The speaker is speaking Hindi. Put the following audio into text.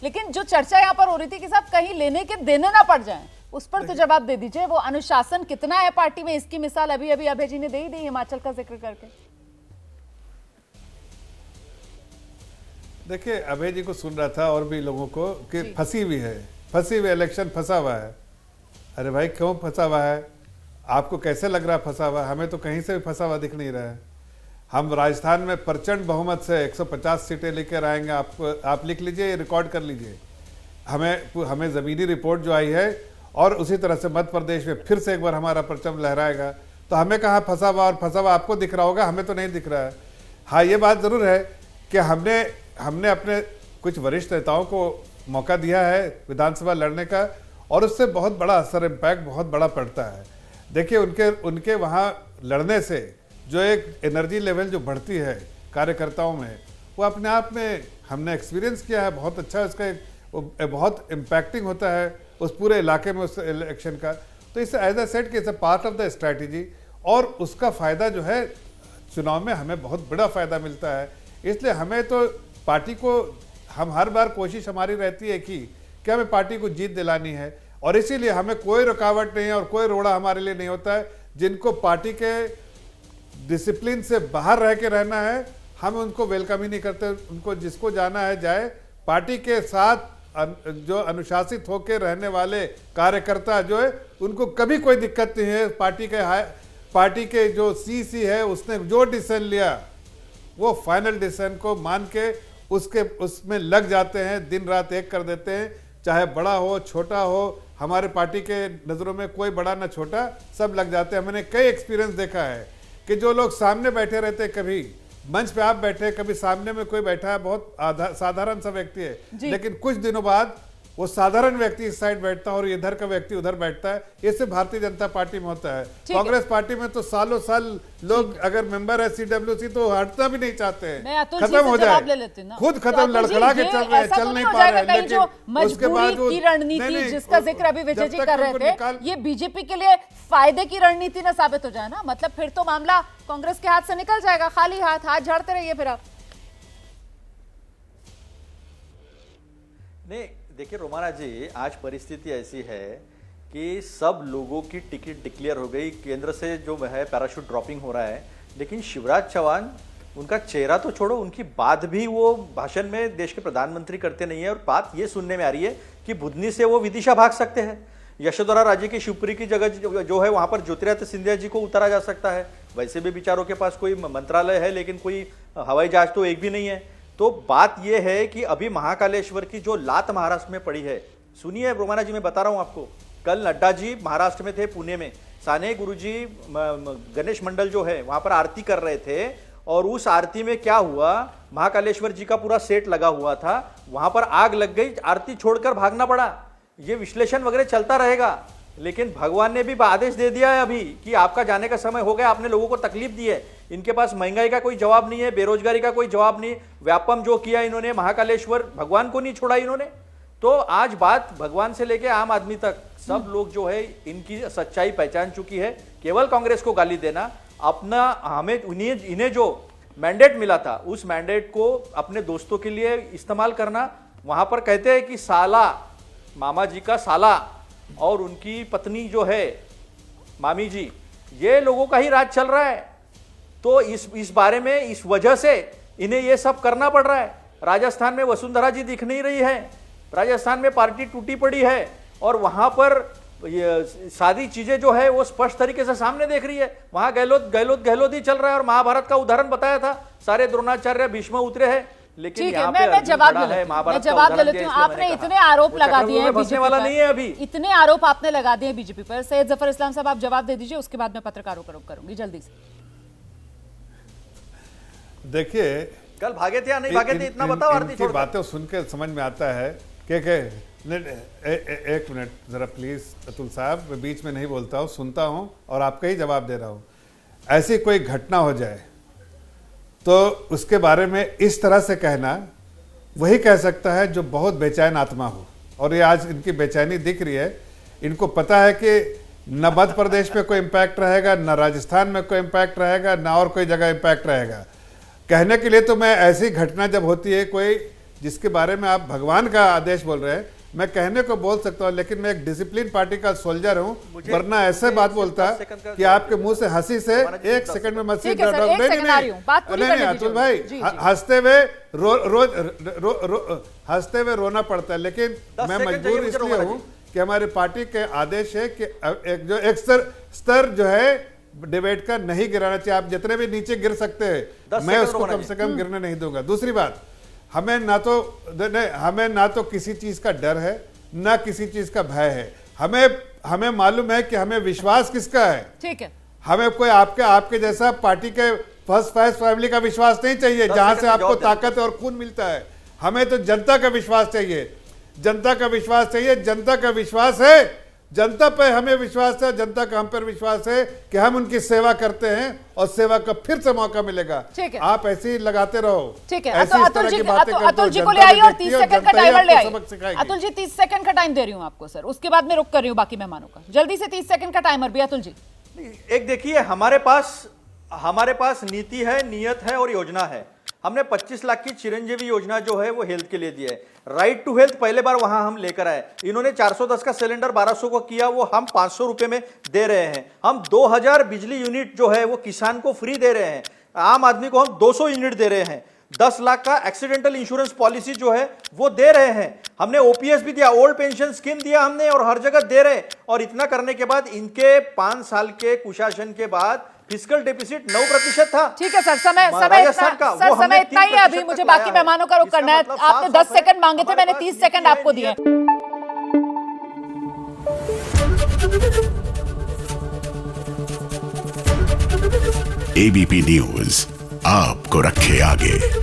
लेकिन जो चर्चा यहाँ पर हो रही थी कि साहब कहीं लेने के देने ना पड़ जाएं, उस पर तो जवाब दे दीजिए। वो अनुशासन कितना है पार्टी में, इसकी मिसाल अभी अभी अभय जी ने दे ही दी हिमाचल का जिक्र करके। देखिए, अभय जी को सुन रहा था और भी लोगों को कि फंसी हुई इलेक्शन फंसा हुआ है। अरे भाई, क्यों फंसा हुआ है? आपको कैसे लग रहा है फंसा हुआ? हमें तो कहीं से भी फंसा हुआ दिख नहीं रहा है। हम राजस्थान में प्रचंड बहुमत से 150 सीटें लेकर आएंगे। आप लिख लीजिए, रिकॉर्ड कर लीजिए। हमें ज़मीनी रिपोर्ट जो आई है, और उसी तरह से मध्य प्रदेश में फिर से एक बार हमारा परचम लहराएगा। तो हमें कहाँ फंसा हुआ और फंसा हुआ आपको दिख रहा होगा, हमें तो नहीं दिख रहा है। हाँ, ये बात ज़रूर है कि हमने अपने कुछ वरिष्ठ नेताओं को मौका दिया है विधानसभा लड़ने का, और उससे बहुत बड़ा असर, इम्पैक्ट बहुत बड़ा पड़ता है। देखिए, उनके वहाँ लड़ने से जो एक एनर्जी लेवल जो बढ़ती है कार्यकर्ताओं में, वो अपने आप में हमने एक्सपीरियंस किया है, बहुत अच्छा इसका एक बहुत इम्पैक्टिंग होता है उस पूरे इलाके में, उस इलेक्शन का। तो इस एज ए सेट कि it's a part of the strategy, और उसका फ़ायदा जो है चुनाव में हमें बहुत बड़ा फ़ायदा मिलता है। इसलिए हमें तो पार्टी को, हम हर बार कोशिश हमारी रहती है कि हमें पार्टी को जीत दिलानी है, और इसीलिए हमें कोई रुकावट नहीं है और कोई रोड़ा हमारे लिए नहीं होता है। जिनको पार्टी के डिसिप्लिन से बाहर रह के रहना है, हम उनको वेलकम ही नहीं करते। उनको जिसको जाना है जाए। पार्टी के साथ जो अनुशासित होकर रहने वाले कार्यकर्ता जो है, उनको कभी कोई दिक्कत नहीं है। पार्टी के जो सीसी है, उसने जो डिसीजन लिया वो फाइनल डिसीजन को मान के उसमें लग जाते हैं, दिन रात एक कर देते हैं। चाहे बड़ा हो छोटा हो, हमारे पार्टी के नज़रों में कोई बड़ा ना छोटा, सब लग जाते हैं। मैंने कई एक्सपीरियंस देखा है कि जो लोग सामने बैठे रहते, कभी मंच पे आप बैठे, कभी सामने में कोई बैठा है, बहुत साधारण सा व्यक्ति है, लेकिन कुछ दिनों बाद वो साधारण व्यक्ति इस साइड बैठता है और इधर का व्यक्ति उधर बैठता है। इससे भारतीय जनता पार्टी में होता है। कांग्रेस पार्टी में तो सालों साल लोग अगर मेंबर है सीडब्ल्यूसी तो हटना भी नहीं चाहते हैं, खत्म हो जाए, खुद खत्म, लड़खड़ा के चल रहे हैं, चल नहीं पा रहे हैं। लेकिन उसके बाद की रणनीति जिसका जिक्र अभी विजय जी कर रहे थे, ये बीजेपी के लिए फायदे की रणनीति न साबित हो जाए ना, मतलब फिर तो मामला कांग्रेस के हाथ से निकल जाएगा। खाली हाथ झाड़ते रहिए फिर आप। नहीं, देखिए रोमाना जी, आज परिस्थिति ऐसी है कि सब लोगों की टिकट डिक्लेयर हो गई, केंद्र से जो है पैराशूट ड्रॉपिंग हो रहा है, लेकिन शिवराज चौहान, उनका चेहरा तो छोड़ो, उनकी बात भी वो भाषण में देश के प्रधानमंत्री करते नहीं है। और बात ये सुनने में आ रही है कि बुधनी से वो विदिशा भाग सकते हैं, यशोधरा राजे की शिवपुरी की जगह जो है वहां पर ज्योतिरादित्य सिंधिया जी को उतारा जा सकता है। वैसे भी बेचारों के पास कोई मंत्रालय है, लेकिन कोई हवाई जहाज तो एक भी नहीं है। तो बात यह है कि अभी महाकालेश्वर की जो लात महाराष्ट्र में पड़ी है, सुनिए रोमाना जी, मैं बता रहा हूं आपको। कल नड्डा जी महाराष्ट्र में थे, पुणे में, साने गुरुजी गणेश मंडल जो है वहां पर आरती कर रहे थे, और उस आरती में क्या हुआ, महाकालेश्वर जी का पूरा सेट लगा हुआ था, वहां पर आग लग गई, आरती छोड़कर भागना पड़ा। ये विश्लेषण वगैरह चलता रहेगा, लेकिन भगवान ने भी आदेश दे दिया है अभी कि आपका जाने का समय हो गया, आपने लोगों को तकलीफ दी है। इनके पास महंगाई का कोई जवाब नहीं है, बेरोजगारी का कोई जवाब नहीं, व्यापम जो किया इन्होंने, महाकालेश्वर भगवान को नहीं छोड़ा इन्होंने। तो आज बात भगवान से लेके आम आदमी तक सब लोग जो है इनकी सच्चाई पहचान चुकी है। केवल कांग्रेस को गाली देना, अपना हमें इन्हें जो मैंडेट मिला था उस मैंडेट को अपने दोस्तों के लिए इस्तेमाल करना। वहां पर कहते हैं कि साला, मामा जी का साला और उनकी पत्नी जो है मामी जी, ये लोगों का ही राज चल रहा है। तो इस बारे में, इस वजह से इन्हें ये सब करना पड़ रहा है। राजस्थान में वसुंधरा जी दिख नहीं रही है, राजस्थान में पार्टी टूटी पड़ी है, और वहां पर ये सारी चीजें जो है वो स्पष्ट तरीके से सामने देख रही है। वहां गहलोत ही चल रहा है, और महाभारत का उदाहरण बताया था, सारे द्रोणाचार्य भीष्म उतरे हैं। लेकिन यहाँ पे मैं जवाब ले लेती हूँ। आपने इतने आरोप लगा दिए हैं बीजेपी वाला नहीं है अभी, इतने आरोप आपने लगा दिए बीजेपी पर। सैयद जफर इस्लाम साहब, आप जवाब दे दीजिए, उसके बाद मैं पत्रकारों को करूंगी जल्दी से। देखिए, कल भागे थे या नहीं भागे थे, इतना बताओ। आरती छोड़, बातें सुन के समझ में आता है कि एक मिनट जरा प्लीज अतुल साहब, मैं बीच में नहीं बोलता हूँ, सुनता हूँ और आपका ही जवाब दे रहा हूँ। ऐसी कोई घटना हो जाए तो उसके बारे में इस तरह से कहना वही कह सकता है जो बहुत बेचैन आत्मा हो, और ये आज इनकी बेचैनी दिख रही है। इनको पता है कि न मध्य प्रदेश पे कोई इम्पैक्ट रहेगा, न राजस्थान में कोई इम्पैक्ट रहेगा, न और कोई जगह इम्पैक्ट रहेगा। कहने के लिए तो मैं ऐसी घटना जब होती है कोई जिसके बारे में आप भगवान का आदेश बोल रहे हैं, मैं कहने को बोल सकता हूँ, लेकिन मैं एक डिसिप्लिन पार्टी का सोल्जर हूँ, वरना ऐसे बात बोलता कि आपके मुंह से हंसी से 1 सेकंड में मस्जिद ठीक है सर, एक सेकंड आ रही हूँ, बात पूरी करने नहीं दीजिए। अतुल भाई, जी, जी। हंसते हुए हंसते हुए रोना पड़ता है, लेकिन 10 मैं सेकंड मजबूर चाहिए मुझे इसलिए रोमाना हूँ कि हमारी पार्टी के आदेश है कि एक स्तर जो है डिबेट का नहीं गिराना चाहिए। आप जितने भी नीचे गिर सकते हैं, 10 मैं सेकंड उसको रोमाना कम से कम गिरने नहीं दूंगा। दूसरी बात, हमें ना तो किसी चीज का डर है, ना किसी चीज का भय है। हमें मालूम है कि हमें विश्वास किसका है। ठीक है, हमें कोई आपके जैसा पार्टी के फर्स्ट क्लास फैमिली का विश्वास नहीं चाहिए, 10 जहां सेकंड से में आपको जवाब ताकत और खून मिलता है। हमें तो जनता का विश्वास चाहिए, जनता का विश्वास चाहिए। जनता का विश्वास है, जनता पे हमें विश्वास है, जनता का हम पर विश्वास है कि हम उनकी सेवा करते हैं और सेवा का फिर से मौका मिलेगा। ठीक है। आप ऐसे ही लगाते रहो। ठीक है। ऐसी इस अतुल तरह जी की बातें करते हो, अतुल जी को जनता ले आइए और भी 30 देखती है, सेकंड का जनता ही टाइमर ले आपको आइए। सबक सिखाएगी। अतुल जी 30 सेकंड का टाइम दे रही हूँ आपको सर, उसके बाद मैं रुक कर रही हूँ बाकी मेहमानों का। जल्दी से 30 सेकंड का टाइमर भी। अतुल जी, एक देखिए, हमारे पास नीति है, नियत है और योजना है। हमने 25 लाख की चिरंजीवी योजना जो है वो हेल्थ के लिए दी है। राइट टू हेल्थ पहले बार वहां हम लेकर आए। इन्होंने 410 का सिलेंडर 1200 को किया, वो हम 500 रुपए में दे रहे हैं। हम 2000 बिजली यूनिट जो है वो किसान को फ्री दे रहे हैं। आम आदमी को हम 200 यूनिट दे रहे हैं। 10 लाख का एक्सीडेंटल इंश्योरेंस पॉलिसी जो है वो दे रहे हैं। हमने ओपीएस भी दिया, ओल्ड पेंशन स्कीम दिया हमने, और हर जगह दे रहे। और इतना करने के बाद इनके 5 साल के कुशासन के बाद फिस्कल डेफिसिट 9% था। ठीक है सर, समय राजस्थान का, सर वो समय हमने इतना ही है। अभी 3% मुझे तक बाकी लाया है। मेहमानों का रुक इसका करना है। मतलब आपने साफ 10 साफ है, सेकंड मांगे थे, हमारे मैंने पास 30 नीति सेकंड है, आपको दिए। एबीपी न्यूज आपको रखे आगे।